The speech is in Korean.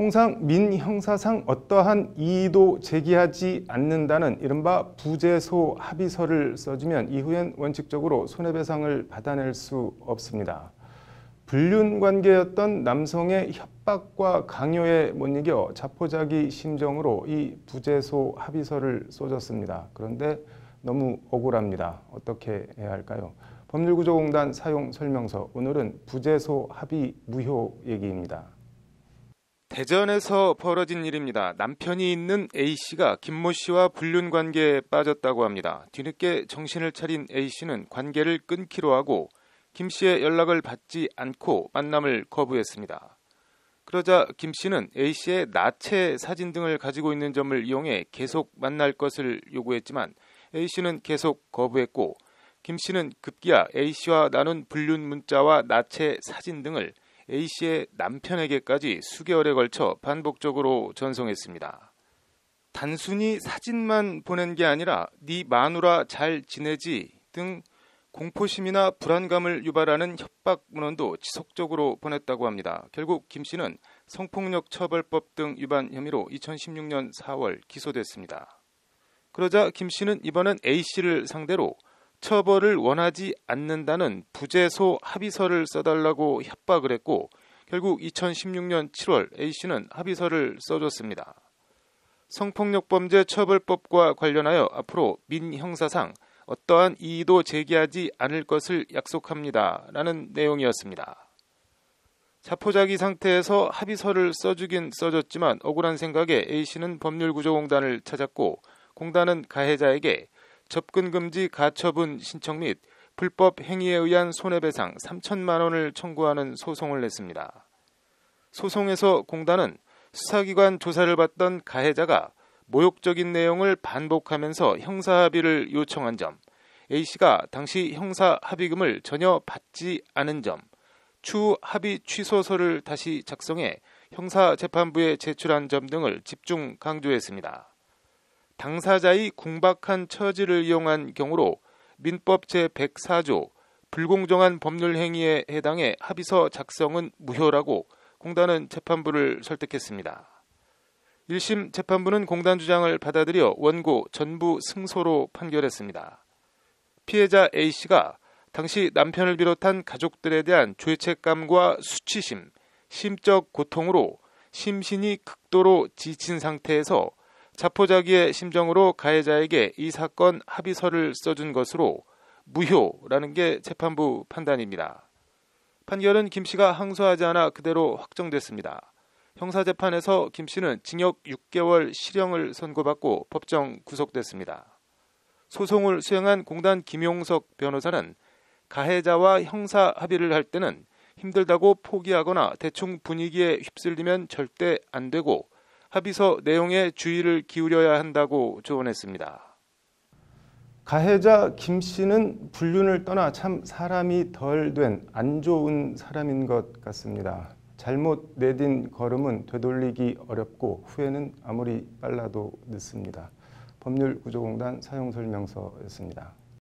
통상 민형사상 어떠한 이의도 제기하지 않는다는 이른바 부재소 합의서를 써주면 이후엔 원칙적으로 손해배상을 받아낼 수 없습니다. 불륜관계였던 남성의 협박과 강요에 못 이겨 자포자기 심정으로 이 부재소 합의서를 써줬습니다. 그런데 너무 억울합니다. 어떻게 해야 할까요? 법률구조공단 사용설명서, 오늘은 부재소 합의 무효 얘기입니다. 대전에서 벌어진 일입니다. 남편이 있는 A씨가 김모 씨와 불륜관계에 빠졌다고 합니다. 뒤늦게 정신을 차린 A씨는 관계를 끊기로 하고 김 씨의 연락을 받지 않고 만남을 거부했습니다. 그러자 김 씨는 A씨의 나체 사진 등을 가지고 있는 점을 이용해 계속 만날 것을 요구했지만 A씨는 계속 거부했고 김 씨는 급기야 A씨와 나눈 불륜 문자와 나체 사진 등을 A씨의 남편에게까지 수개월에 걸쳐 반복적으로 전송했습니다. 단순히 사진만 보낸 게 아니라 네 마누라 잘 지내지 등 공포심이나 불안감을 유발하는 협박 문헌도 지속적으로 보냈다고 합니다. 결국 김 씨는 성폭력 처벌법 등 위반 혐의로 2016년 4월 기소됐습니다. 그러자 김 씨는 이번엔 A씨를 상대로 처벌을 원하지 않는다는 부재소 합의서를 써달라고 협박을 했고 결국 2016년 7월 A씨는 합의서를 써줬습니다. 성폭력범죄 처벌법과 관련하여 앞으로 민형사상 어떠한 이의도 제기하지 않을 것을 약속합니다. 라는 내용이었습니다. 자포자기 상태에서 합의서를 써주긴 써줬지만 억울한 생각에 A씨는 법률구조공단을 찾았고 공단은 가해자에게 접근금지 가처분 신청 및 불법 행위에 의한 손해배상 3천만 원을 청구하는 소송을 냈습니다. 소송에서 공단은 수사기관 조사를 받던 가해자가 모욕적인 내용을 반복하면서 형사합의를 요청한 점, A씨가 당시 형사합의금을 전혀 받지 않은 점, 추후 합의 취소서를 다시 작성해 형사재판부에 제출한 점 등을 집중 강조했습니다. 당사자의 궁박한 처지를 이용한 경우로 민법 제104조 불공정한 법률 행위에 해당해 합의서 작성은 무효라고 공단은 재판부를 설득했습니다. 1심 재판부는 공단 주장을 받아들여 원고 전부 승소로 판결했습니다. 피해자 A씨가 당시 남편을 비롯한 가족들에 대한 죄책감과 수치심, 심적 고통으로 심신이 극도로 지친 상태에서 자포자기의 심정으로 가해자에게 이 사건 합의서를 써준 것으로 무효라는 게 재판부 판단입니다. 판결은 김 씨가 항소하지 않아 그대로 확정됐습니다. 형사재판에서 김 씨는 징역 6개월 실형을 선고받고 법정 구속됐습니다. 소송을 수행한 공단 김용석 변호사는 가해자와 형사 합의를 할 때는 힘들다고 포기하거나 대충 분위기에 휩쓸리면 절대 안 되고 합의서 내용에 주의를 기울여야 한다고 조언했습니다. 가해자 김 씨는 불륜을 떠나 참 사람이 덜 된 안 좋은 사람인 것 같습니다. 잘못 내딘 걸음은 되돌리기 어렵고 후회는 아무리 빨라도 늦습니다. 법률구조공단 사용설명서였습니다.